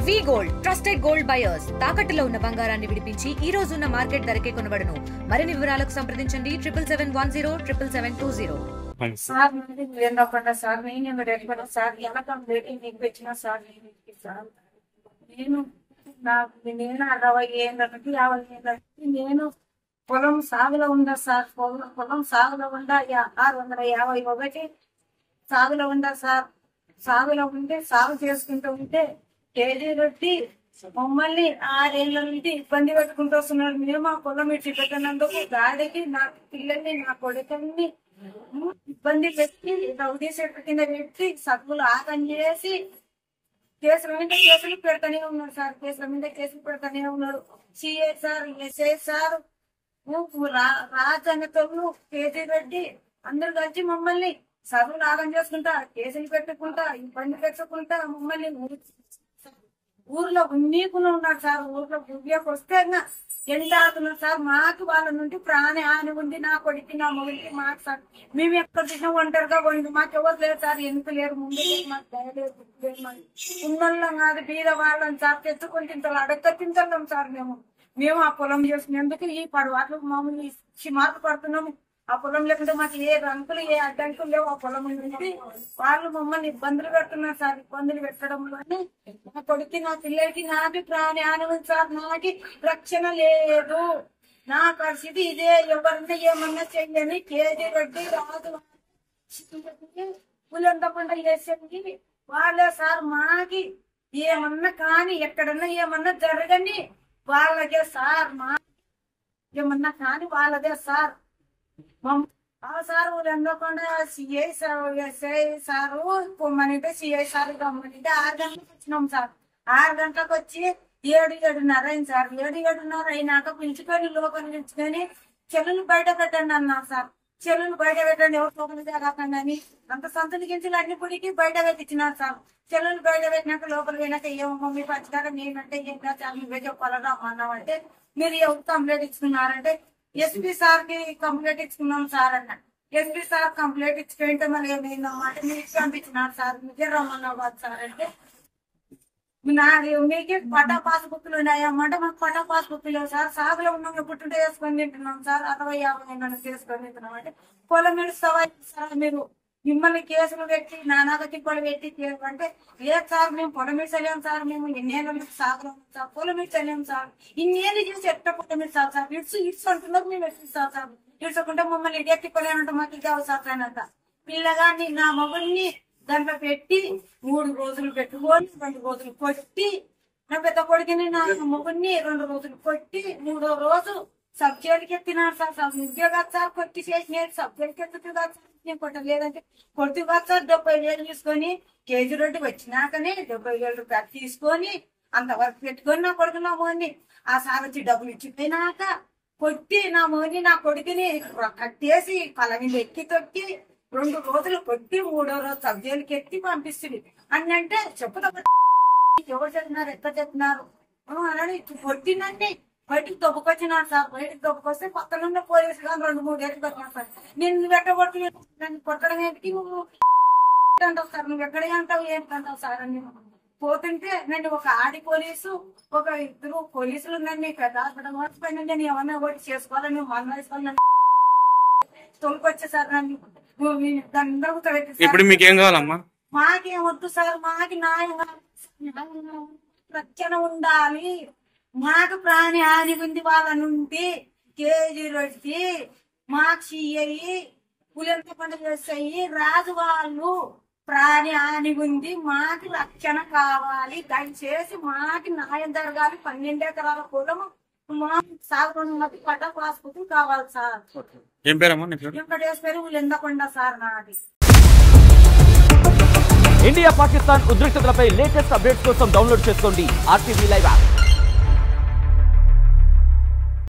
వి gold trusted gold buyers తాకట్టులో ఉన్న బంగారాన్ని విడిపించి ఈ రోజు ఉన్న మార్కెట్ ధరకే కొనబడును. మరిన్ని వివరాలకు సంప్రదించండి 7710 77720. సార్ సార్ నేను రెడీ సార్ ఎలా మీకు పెట్టిన సార్ నేను 60 ఏళ్ళకి 50 ఏళ్ళకి నేను పొలం సాగులో ఉందా సార్. పొలం సాగులో ఉందా 651 సాగులో ఉందా సార్. సాగులో ఉంటే సాగు చేసుకుంటూ ఉంటే కేజీ రొట్టి మమ్మల్ని 6 ఏళ్ళ నుండి ఇబ్బంది పెట్టుకుంటూ వస్తున్నారు. మేము ఆ పొలం ఇచ్చి పెట్టినందుకు గాడికి నా పిల్లల్ని నా కొడుకుల్ని ఇబ్బంది పెట్టి రౌడీ సెట్ కింద పెట్టి సబ్బులు ఆగం చేసి కేసుల మీద కేసులు పెడతానే ఉన్నారు సార్. కేసుల మీద కేసులు పెడతానే ఉన్నారు. సిఐ సార్, ఎస్ఐ సార్, రాజన్నతోళ్ళు, కేజీ రెడ్డి అందరు కలిసి మమ్మల్ని సరువులు ఆగం చేసుకుంటా, కేసులు పెట్టుకుంటా, ఇబ్బంది పెట్టుకుంటా మమ్మల్ని ఊర్లో ఉన్నీకులు ఉన్నారు సార్. ఊర్లో గుడ్లోకి వస్తే ఎండాడుతున్నారు సార్. మాకు వాళ్ళ నుండి ప్రాణ హాని ఉంది. నా కొడుకు నా మొగుడికి మాకు సార్. మేము ఎక్కడ తిన్నా ఒంటరిగా పోయింది. మాకు ఎవరు లేదు సార్. ఎందుకు లేరు, ముందు మాకు దయలేదు. ఉన్నోళ్ళం కాదు, బీద వాళ్ళని సార్. తెచ్చుకొని తింటాం, అడక్క తింటాం సార్. మేము ఆ పొలం చేసుకునేందుకు ఈ పడవాట్లు మామూలు మార్పు పడుతున్నాము. ఆ పొలం లేకుంటే మాకు ఏ రంకులు ఏ అడ్డంకులు లేవు. ఆ పొలం నుంచి వాళ్ళు మమ్మల్ని ఇబ్బందులు పెడుతున్నారు సార్. ఇబ్బందులు పెట్టడంలోనే నా కొడుకు నా పిల్లలకి నాకు ప్రాణ హాని ఉంది సార్. నాకు రక్షణ లేదు. నా పరిస్థితి ఇదే. ఎవరంటే ఏమన్నా చెయ్యని కేజీ రెడ్డి రాదు పులంత పంట చేసేది వాళ్ళే సార్. మాకి ఏమన్నా కానీ ఎక్కడన్నా ఏమన్నా జరగని వాళ్ళకే సార్. మా ఏమన్నా కానీ వాళ్ళదే సార్. సార్ ఊరందకుండా సిఐ సార్, ఎస్ఐ సారు పొమ్మనింటే సిఐ సార్ గమ్మనింటే 6 గంటలకు వచ్చినాం సార్. 6 గంటలకు వచ్చి 7:30 అయింది సార్. 7:30 అయినాక పిలుచుకొని లోపల పిలుచుకొని చెల్లులు బయట పెట్టండి అన్నారు సార్. చెల్లులు బయట పెట్టండి, ఎవరు లోపల జరగకండి అని అంత సంతులు గింజలు అన్ని పుడికి బయట పెట్టించినారు సార్. చెల్లులు బయట పెట్టినాక లోపల పోయినాక ఏమో మమ్మీ పచ్చిదాకా నేనంటే ఏం కాదు సార్, నువ్వే చెప్పాలరా అన్నామంటే మీరు ఎవరు కంప్లైంట్ ఇచ్చుకున్నారంటే ఎస్పీ సార్ కి కంప్లైంట్ ఇచ్చుకున్నాం సార్ అన్న. ఎస్పీ సార్ కంప్లైంట్ ఇచ్చుకుంటే మరి ఏమైందన్నమాట మీరు పంపించినారు సార్. మీకే రమ్మన్నావు సార్ అంటే మీకే పటా పాస్ బుక్లు ఉన్నాయమ్మంటే మాకు పటా పాస్ బుక్ లేవు సార్. సాగులో ఉన్నాం, పుట్టుంటే వేసుకొని తింటున్నాం సార్. 60-50 చేసుకొని తింటున్నాం అంటే పొలం మీద సవాయి సార్. మీరు మిమ్మల్ని కేసులు పెట్టి నానాగా తిప్పలు పెట్టి అంటే లేదు సార్, మేము పొలం మీద చల్లాం సార్. మేము ఎన్నేళ్ళు సాగులో ఉన్నాం సార్. పొలం మీద చల్లాం సార్. ఇన్నేళ్ళు చేసి ఎట్ట పొలం మీద సార్ సార్ ఇడ్స్ అంటున్నారు. మేము ఎట్టిస్తాం సార్. ఇడ్చుకుంటే మమ్మల్ని ఇదే తిప్పలేనంట. మాకు ఇది అవసరం అంట. పిల్లగాన్ని నా మొగుల్ని దాంట్లో పెట్టి 3 రోజులు పెట్టుకొని 2 రోజులు కొట్టి, నా పెద్ద కొడుకుని నా మొగుడిని 2 రోజులు కొట్టి 3వ రోజు సబ్జెక్ట్కి ఎత్తినారు సార్. ఉద్యోగాలు సార్ కొట్టి చేసినారు. సబ్జెక్ట్కి ఎత్తుతుంది కాదు సార్. నేను కొట్టలేదంటే కొడుతు కాదు సార్. 70,000 తీసుకొని కేజీ రొట్టి వచ్చినాకనే 70,000 రూపాయలు తీసుకొని అంతవరకు పెట్టుకొని నా కొడుకు నా మొగుడిని ఆ సార్ వచ్చి డబ్బులు ఇచ్చిపోయినాక కొట్టి నా మొగుడిని నా కొడుకుని కట్టేసి కళ్ళ మీద ఎక్కి తొక్కి 2 రోజులు కొట్టి 3వ రోజు సబ్జెక్ట్కి ఎత్తి పంపిస్తుంది అని అంటే చెప్పుతా. ఎవరు చెప్తున్నారు, ఎట్లా చెప్తున్నారు అని కొట్టిందంటే బయటికి దొబ్బకొచ్చినాడు సార్. బయటికి దొబ్బకొస్తే పక్కన ఉన్న పోలీసులు 2-3 ఏళ్ళు పెట్టినాడు సార్. నేను నువ్వు ఎట్టగొట్టి నన్ను కొట్టడం ఏంటి, నువ్వు అంటావు సార్, నువ్వు ఎక్కడ అంటావు ఏంటంటావు సార్ అని పోతుంటే నన్ను ఒక ఆడి పోలీసు, ఒక 2 పోలీసులు నన్ను పెద్ద హాస్పిటల్ నేను ఏమన్నా ఒకటి చేసుకోవాలని వేసుకోవాలని తొలికొచ్చే సార్. నన్ను ఇప్పుడు మీకేం కావాలమ్మా? మాకేం వద్దు సార్. మాకు న్యాయంగా రక్షణ ఉండాలి. మాకు ప్రాణ హాని ఉంది. వాళ్ళ నుండి కేజీ రొట్టి మాకు సిఐ పులింత పంట చేస్తాయి రాజు వాళ్ళు ప్రాణ హాని ఉంది. మాకు రక్షణ కావాలి. దయచేసి మాకు న్యాయం జరగాలి. 12 ఎకరాల పొలము మాకు సాగు పట్టా పాస్బుక్ కావాలి సార్. ఏం పేరమ్మా? వెంకటేశ్వరి ఉలిందకొండ సార్ నాది. ఇండియా పాకిస్తాన్ ఉద్రిక్తతలపై లేటెస్ట్ అప్డేట్స్ కోసం డౌన్లోడ్ చేసుకోండి RTV లైవ్ యాప్.